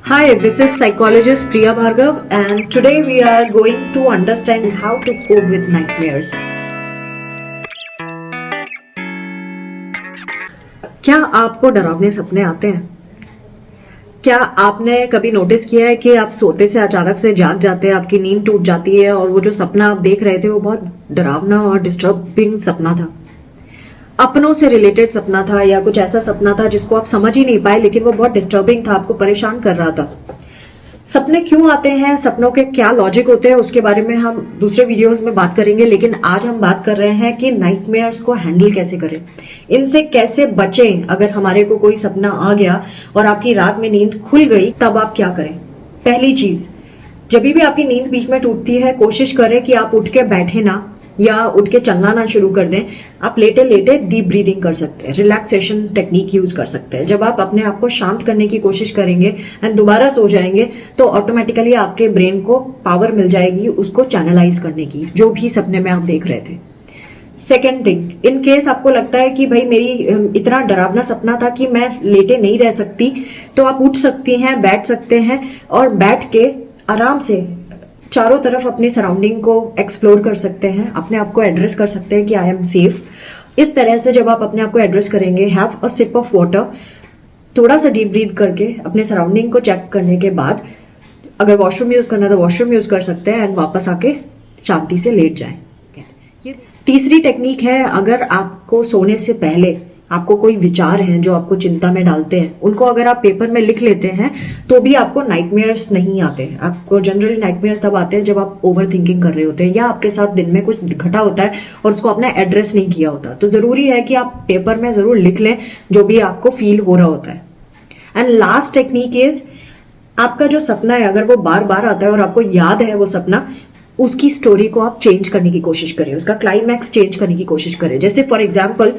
Hi, this is psychologist Priya Bhargav, and today we are going to understand how to cope with nightmares. क्या आपको डरावने सपने आते हैं? क्या आपने कभी नोटिस किया है कि आप सोते से अचानक से जाग जाते हैं, आपकी नींद टूट जाती है और वो जो सपना आप देख रहे थे वो बहुत डरावना और डिस्टर्बिंग सपना था, अपनों से रिलेटेड सपना था या कुछ ऐसा सपना था जिसको आप समझ ही नहीं पाए, लेकिन वो बहुत डिस्टर्बिंग था, आपको परेशान कर रहा था। सपने क्यों आते हैं, सपनों के क्या लॉजिक होते हैं, उसके बारे में हम दूसरे वीडियोस में बात करेंगे। लेकिन आज हम बात कर रहे हैं कि नाइटमेयर्स को हैंडल कैसे करें, इनसे कैसे बचें। अगर हमारे को कोई सपना आ गया और आपकी रात में नींद खुल गई, तब आप क्या करें। पहली चीज, जब भी आपकी नींद बीच में टूटती है, कोशिश करें कि आप उठ के बैठे ना या उठ के चलना ना शुरू कर दें। आप लेटे लेटे डीप ब्रीदिंग कर सकते हैं, रिलैक्सेशन टेक्निक यूज कर सकते हैं। जब आप अपने आप को शांत करने की कोशिश करेंगे एंड दोबारा सो जाएंगे, तो ऑटोमेटिकली आपके ब्रेन को पावर मिल जाएगी उसको चैनलाइज करने की, जो भी सपने में आप देख रहे थे। सेकेंड थिंग, इन केस आपको लगता है कि भाई मेरी इतना डरावना सपना था कि मैं लेटे नहीं रह सकती, तो आप उठ सकती हैं, बैठ सकते हैं और बैठ के आराम से चारों तरफ अपने सराउंडिंग को एक्सप्लोर कर सकते हैं, अपने आप को एड्रेस कर सकते हैं कि आई एम सेफ। इस तरह से जब आप अपने आप को एड्रेस करेंगे, have a sip of water, थोड़ा सा डीप ब्रीथ करके अपने सराउंडिंग को चेक करने के बाद अगर वॉशरूम यूज करना है तो वॉशरूम यूज कर सकते हैं एंड वापस आके शांति से लेट जाएं। ये तीसरी टेक्निक है, अगर आपको सोने से पहले आपको कोई विचार हैं जो आपको चिंता में डालते हैं, उनको अगर आप पेपर में लिख लेते हैं तो भी आपको नाइटमेयर्स नहीं आते हैं। आपको जनरली नाइटमेयर्स तब आते हैं जब आप ओवर थिंकिंग कर रहे होते हैं या आपके साथ दिन में कुछ घटा होता है और उसको आपने एड्रेस नहीं किया होता। तो जरूरी है कि आप पेपर में जरूर लिख लें जो भी आपको फील हो रहा होता है। एंड लास्ट टेक्निक इज, आपका जो सपना है अगर वो बार बार आता है और आपको याद है वो सपना, उसकी स्टोरी को आप चेंज करने की कोशिश करें, उसका क्लाइमैक्स चेंज करने की कोशिश करें। जैसे फॉर एग्जांपल,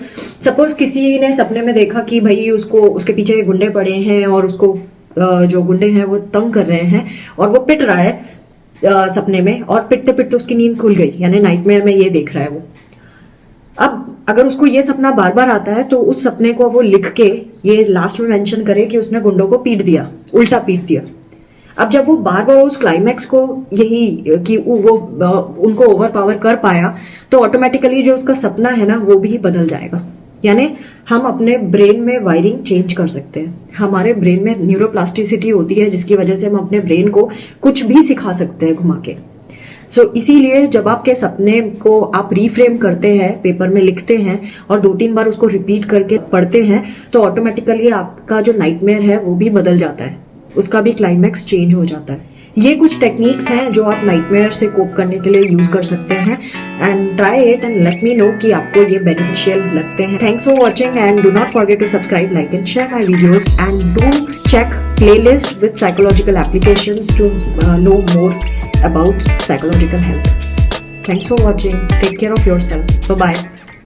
सपोज किसी ने सपने में देखा कि भाई उसको उसके पीछे गुंडे पड़े हैं और उसको जो गुंडे हैं वो तंग कर रहे हैं और वो पिट रहा है सपने में, और पिटते पिटते उसकी नींद खुल गई, यानी नाइटमेयर में ये देख रहा है वो। अब अगर उसको ये सपना बार बार आता है तो उस सपने को वो लिख के ये लास्ट में मेंशन करे कि उसने गुंडों को पीट दिया, उल्टा पीट दिया। अब जब वो बार बार उस क्लाइमैक्स को यही कि वो उनको ओवर पावर कर पाया, तो ऑटोमेटिकली जो उसका सपना है ना वो भी बदल जाएगा। यानी हम अपने ब्रेन में वायरिंग चेंज कर सकते हैं। हमारे ब्रेन में न्यूरोप्लास्टिसिटी होती है जिसकी वजह से हम अपने ब्रेन को कुछ भी सिखा सकते हैं घुमा के। इसीलिए जब आपके सपने को आप रीफ्रेम करते हैं, पेपर में लिखते हैं और 2-3 बार उसको रिपीट करके पढ़ते हैं, तो ऑटोमेटिकली आपका जो नाइटमेयर है वो भी बदल जाता है, उसका भी क्लाइमैक्स चेंज हो जाता है। ये कुछ टेक्निक्स हैं जो आप नाइटमेयर से कोप करने के लिए यूज कर सकते हैं। And try it and let me know कि आपको ये बेनिफिशियल लगते हैं। Thanks for watching and do not forget to subscribe, like and share my videos and do check playlist with psychological applications to know more about psychological health. Thanks for watching, take care of yourself, bye bye.